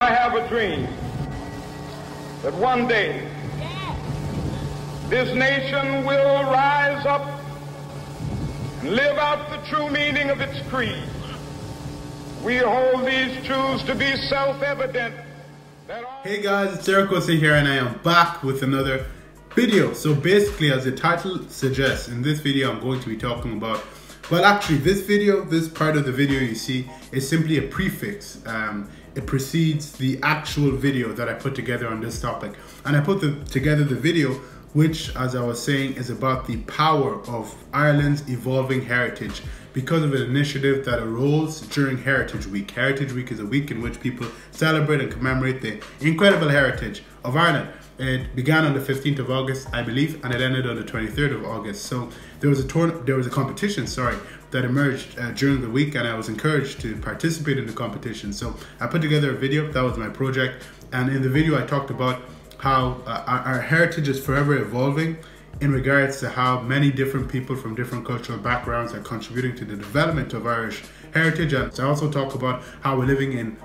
I have a dream that one day this nation will rise up and live out the true meaning of its creed. We hold these truths to be self-evident. Hey guys, it's Eric here and I am back with another video. So basically, as the title suggests, in this video I'm going to be talking about, well actually this part of the video you see is simply a prefix. It precedes the actual video that I put together on this topic. And I put together the video which, as I was saying, is about the power of Ireland's evolving heritage because of an initiative that arose during Heritage Week. Heritage Week is a week in which people celebrate and commemorate the incredible heritage of Ireland. It began on the 15th of August, I believe, and it ended on the 23rd of August. So there was a competition, that emerged during the week, and I was encouraged to participate in the competition. So I put together a video. That was my project, and in the video I talked about how our heritage is forever evolving in regards to how many different people from different cultural backgrounds are contributing to the development of Irish heritage. And I also talk about how we're living in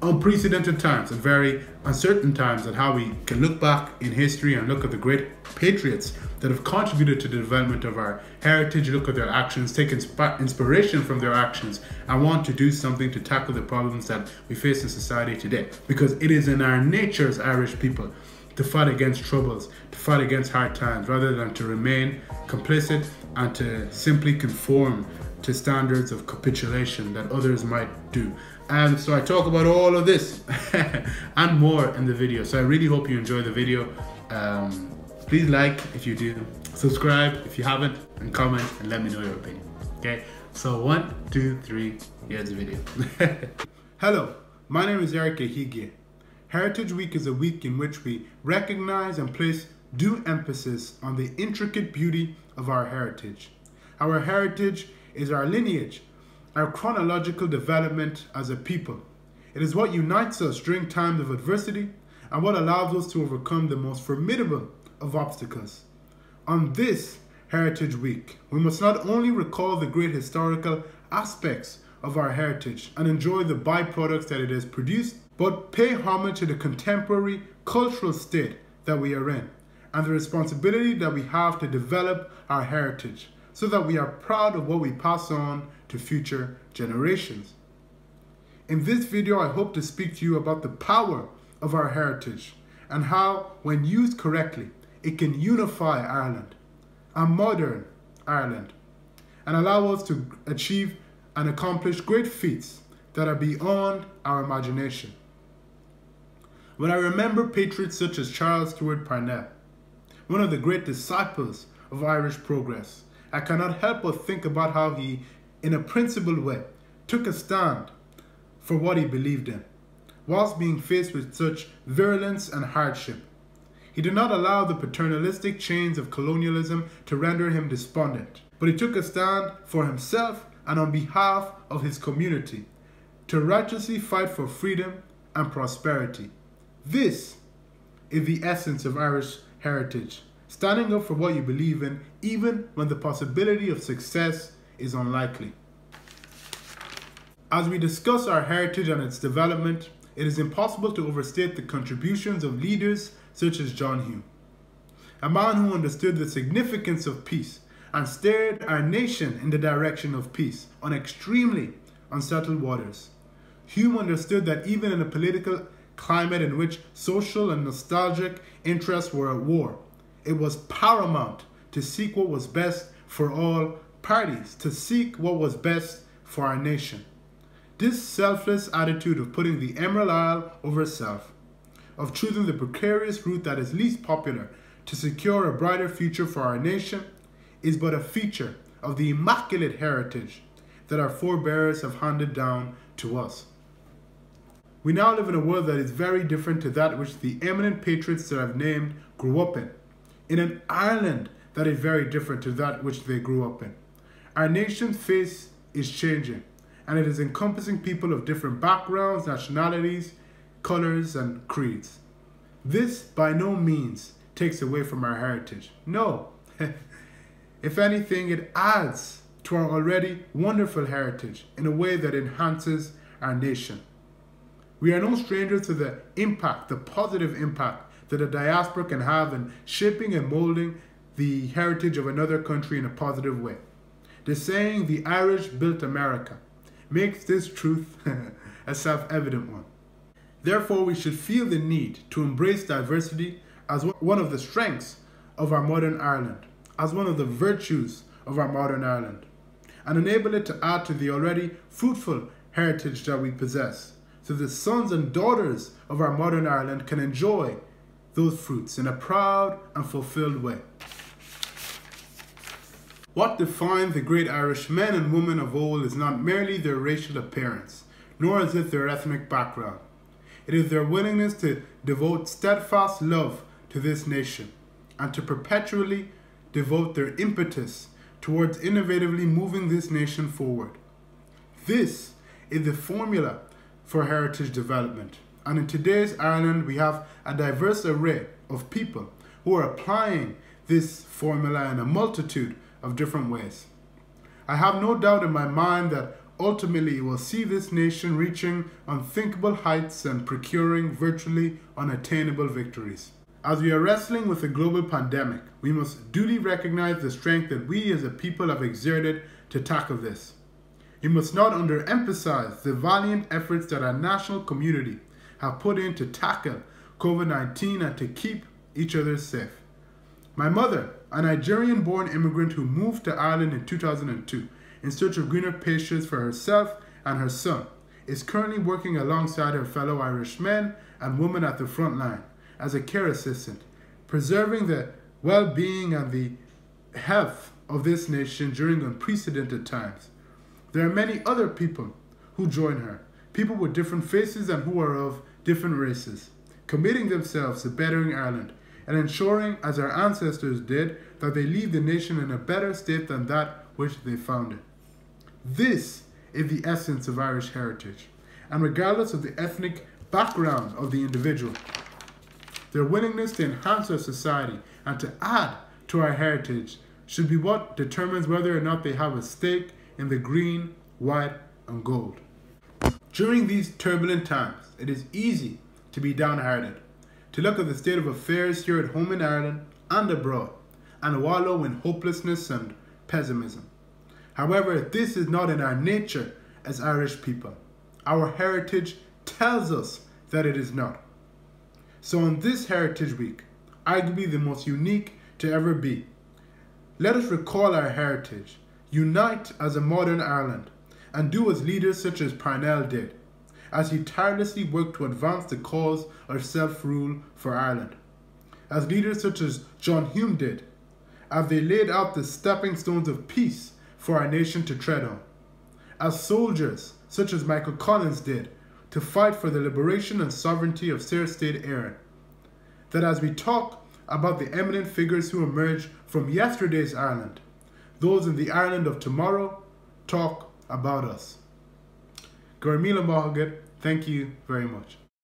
unprecedented times and very uncertain times, and how we can look back in history and look at the great patriots that have contributed to the development of our heritage, look at their actions, take inspiration from their actions, and want to do something to tackle the problems that we face in society today. Because it is in our nature as Irish people to fight against troubles, to fight against hard times, rather than to remain complicit and to simply conform to standards of capitulation that others might do. And so I talk about all of this and more in the video. So I really hope you enjoy the video. Please like if you do, subscribe if you haven't, and comment and let me know your opinion. Okay, so 1, 2, 3, here's the video. Hello, my name is Eric Higge. Heritage Week is a week in which we recognize and place due emphasis on the intricate beauty of our heritage. Our heritage is our lineage, our chronological development as a people. It is what unites us during times of adversity and what allows us to overcome the most formidable of obstacles. On this Heritage Week, we must not only recall the great historical aspects of our heritage and enjoy the byproducts that it has produced, but pay homage to the contemporary cultural state that we are in and the responsibility that we have to develop our heritage so that we are proud of what we pass on to future generations. In this video, I hope to speak to you about the power of our heritage and how, when used correctly, it can unify Ireland, a modern Ireland, and allow us to achieve and accomplish great feats that are beyond our imagination. When I remember patriots such as Charles Stewart Parnell, one of the great disciples of Irish progress, I cannot help but think about how he, in a principled way, took a stand for what he believed in, whilst being faced with such virulence and hardship. He did not allow the paternalistic chains of colonialism to render him despondent, but he took a stand for himself and on behalf of his community, to righteously fight for freedom and prosperity. This is the essence of Irish heritage, standing up for what you believe in, even when the possibility of success is unlikely. As we discuss our heritage and its development, it is impossible to overstate the contributions of leaders such as John Hume, a man who understood the significance of peace and steered our nation in the direction of peace on extremely unsettled waters. Hume understood that even in a political climate in which social and nostalgic interests were at war, it was paramount to seek what was best for all parties, to seek what was best for our nation. This selfless attitude of putting the Emerald Isle over self, of choosing the precarious route that is least popular to secure a brighter future for our nation, is but a feature of the immaculate heritage that our forebears have handed down to us. We now live in a world that is very different to that which the eminent patriots that I've named grew up in an Ireland that is very different to that which they grew up in. Our nation's face is changing, and it is encompassing people of different backgrounds, nationalities, colors, and creeds. This by no means takes away from our heritage. No. If anything, it adds to our already wonderful heritage in a way that enhances our nation. We are no strangers to the impact, the positive impact that a diaspora can have in shaping and molding the heritage of another country in a positive way. The saying, "the Irish built America," makes this truth a self-evident one. Therefore, we should feel the need to embrace diversity as one of the strengths of our modern Ireland, as one of the virtues of our modern Ireland, and enable it to add to the already fruitful heritage that we possess, so the sons and daughters of our modern Ireland can enjoy those fruits in a proud and fulfilled way. What defines the great Irish men and women of old is not merely their racial appearance, nor is it their ethnic background. It is their willingness to devote steadfast love to this nation and to perpetually devote their impetus towards innovatively moving this nation forward. This is the formula for heritage development. And in today's Ireland, we have a diverse array of people who are applying this formula in a multitude of different ways. I have no doubt in my mind that ultimately it will see this nation reaching unthinkable heights and procuring virtually unattainable victories. As we are wrestling with a global pandemic, we must duly recognize the strength that we as a people have exerted to tackle this. We must not underemphasize the valiant efforts that our national community have put in to tackle COVID-19 and to keep each other safe. My mother, a Nigerian-born immigrant who moved to Ireland in 2002 in search of greener pastures for herself and her son, is currently working alongside her fellow Irish men and women at the front line as a care assistant, preserving the well-being and the health of this nation during unprecedented times. There are many other people who join her, people with different faces and who are of different races, committing themselves to bettering Ireland and ensuring, as our ancestors did, that they leave the nation in a better state than that which they found it. This is the essence of Irish heritage, and regardless of the ethnic background of the individual, their willingness to enhance our society and to add to our heritage should be what determines whether or not they have a stake in the green, white, and gold. During these turbulent times, it is easy to be downhearted, to look at the state of affairs here at home in Ireland and abroad, and wallow in hopelessness and pessimism. However, this is not in our nature as Irish people. Our heritage tells us that it is not. So on this Heritage Week, arguably the most unique to ever be, let us recall our heritage, unite as a modern Ireland, and do as leaders such as Parnell did, as he tirelessly worked to advance the cause of self-rule for Ireland. As leaders such as John Hume did, as they laid out the stepping stones of peace for our nation to tread on. As soldiers such as Michael Collins did, to fight for the liberation and sovereignty of Sir State Éireann. That as we talk about the eminent figures who emerged from yesterday's Ireland, those in the Ireland of tomorrow talk about us. Gormila Mahagat, thank you very much.